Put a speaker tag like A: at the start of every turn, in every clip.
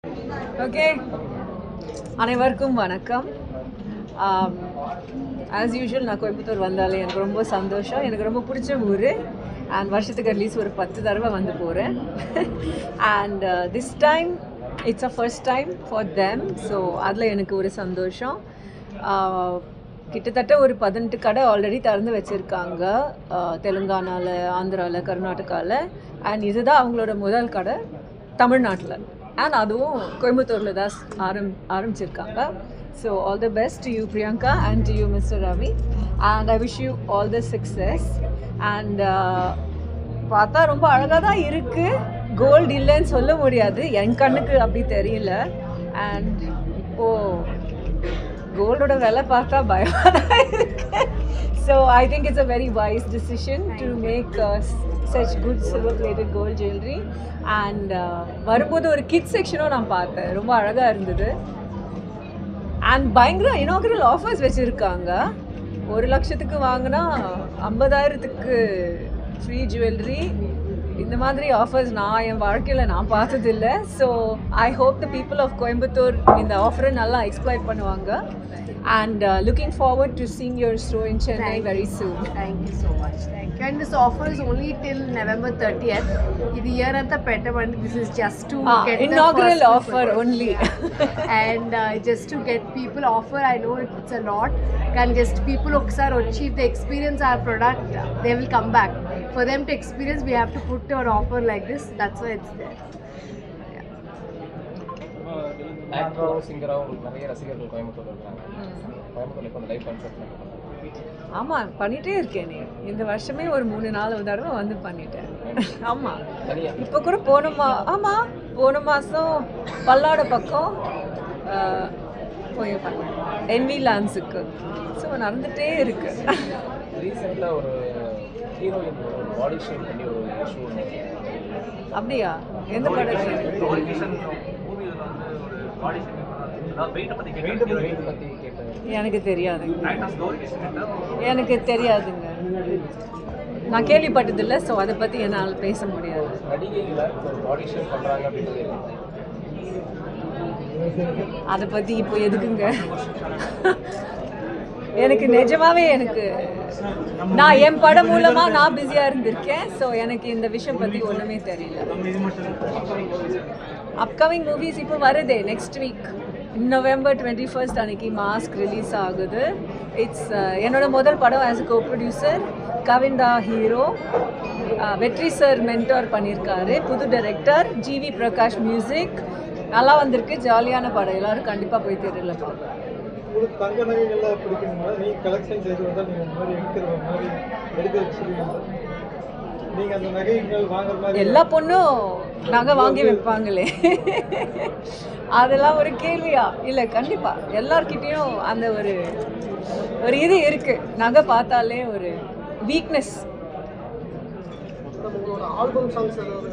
A: Okay, அனைவருக்கும் வணக்கம். As usual நான் கோயம்புத்தூர் வந்தாலே எனக்கு ரொம்ப சந்தோஷம். எனக்கு ரொம்ப பிடிச்ச ஊர். அண்ட் வருஷத்துக்கு அட்லீஸ்ட் ஒரு 10 தடவை வந்து போகிறேன். And this time it's a first time for them. So அதில் எனக்கு ஒரு சந்தோஷம். கிட்டத்தட்ட ஒரு 18 கடை ஆல்ரெடி திறந்து வச்சுருக்காங்க, தெலுங்கானாவில், ஆந்திராவில், கர்நாடகாவில். அண்ட் இதுதான் அவங்களோட முதல் கடை தமிழ்நாட்டில். அண்ட் அதுவும் கோயம்புத்தூரில் தான் ஆரம்பிச்சிருக்காங்க. So all the best to you Priyanka and to you mister Ravi. And I wish you all the success. And பார்த்தா ரொம்ப அழகாக தான் இருக்குது. கோல்டு இல்லைன்னு சொல்ல முடியாது, என் கண்ணுக்கு அப்படி தெரியல. அண்ட் இப்போது கோல்டோட விலை பார்த்தா பயமாக தான் இருக்கு. So I think it's a very wise decision to make such good silver plated gold jewelry. And வரும்போது ஒரு கிட் செக்ஷனும் நான் பார்த்தேன், ரொம்ப அழகாக இருந்தது. அண்ட் பயங்கர இனாகரல் ஆஃபர்ஸ் வச்சுருக்காங்க. 1 லட்சத்துக்கு வாங்கினா 50,000க்கு ஃப்ரீ ஜுவல்லரி. இந்த மாதிரி ஆஃபர்ஸ் நான் என் வாழ்க்கையில் நான் பார்த்ததில்லை. So I hope the people of Coimbatore இந்த ஆஃபரை நல்லா எக்ஸ்ப்ளாய்ட் பண்ணுவாங்க. And looking forward to seeing your store in Chennai very soon.
B: Thank you so much. Thank you. And this offer is only till November 30th. This year at the Petavandi, this is just to get
A: inaugural
B: the
A: offer only.
B: And just to get people offer, I know it's a lot. Can just people oksar achieve the experience our product, they will come back. For them to experience, we have to put our offer like this. That's why it's there.
C: ஆக்டரும் சிங்கராகவும் நிறைய ரசிகர்கள் கோயம்புத்தூர் இருக்காங்க. கோயம்புத்தூர் இப்போ live concert
A: ஆமாம் பண்ணிகிட்டே இருக்கேனே. இந்த வருஷமே ஒரு 3-4 தடவை வந்து பண்ணிட்டேன். ஆமாம், இப்போ கூட போன மாதம் பல்லாட பக்கம் போய் பண்ணேன் என்வி லான்ஸுக்கு. ஸோ நடந்துகிட்டே இருக்கு.
C: ரீசெண்டாக ஒரு ஹீரோயின் பாடி ஷேப் பண்ணி ஒரு இஷ்யூ.
A: அப்படியா? எந்த படத்துக்கு? எனக்கு தெரியாதுங்க. நான் கேள்விப்பட்டதில்லை. ஸோ அதை பற்றி என்னால் பேச முடியாது. அதை பற்றி இப்போ எதுக்குங்க? எனக்கு நிஜமாவே நான் என் படம் மூலமாக நான் பிஸியாக இருந்திருக்கேன். ஸோ எனக்கு இந்த விஷயம் பற்றி ஒன்றுமே தெரியல. அப்கமிங் மூவிஸ் இப்போ வருதே நெக்ஸ்ட் வீக் November 21st அன்னைக்கு மாஸ்க் ரிலீஸ் ஆகுது. இட்ஸ் என்னோட முதல் படம் as a go producer. Kavinda hero, வெற்றி சார் மென்டார் பண்ணியிருக்காரு. புது டைரக்டர் ஜிவி பிரகாஷ் மியூசிக். நல்லா வந்திருக்கு, ஜாலியான படம். எல்லோரும் கண்டிப்பாக போய் தெரியல பார்க்கலாம்.
D: உங்களுக்கு தங்க நகைகள்லாம் பிடிக்குங்களா? நீங்கள் கலெக்ஷன் செய்து வந்தால் நீங்கள் இந்த மாதிரி எடுக்க வச்சுருவீங்க. நீங்கள் அந்த நகைகள் வாங்குற மாதிரி
A: எல்லா பொண்ணும் நகை வாங்கி வைப்பாங்களே, அதெல்லாம் ஒரு கேள்வியா? இல்லை, கண்டிப்பாக எல்லார்கிட்டேயும் அந்த ஒரு இது இருக்குது. நகை பார்த்தாலே ஒரு வீக்னஸ்.
D: ஆல்பம் சாங்ஸ் ஏதாவது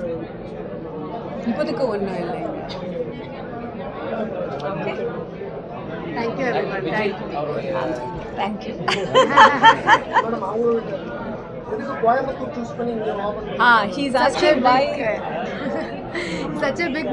A: இப்போதுக்கு ஒன்றும் இல்லைங்க.
B: Thank you everyone. Thank you.
A: Thank you.
D: Madam, அவங்களோட எதுக்கு கோயம்புத்தூர் சூஸ் பண்ணி இங்கே
A: he's asking why
B: such a big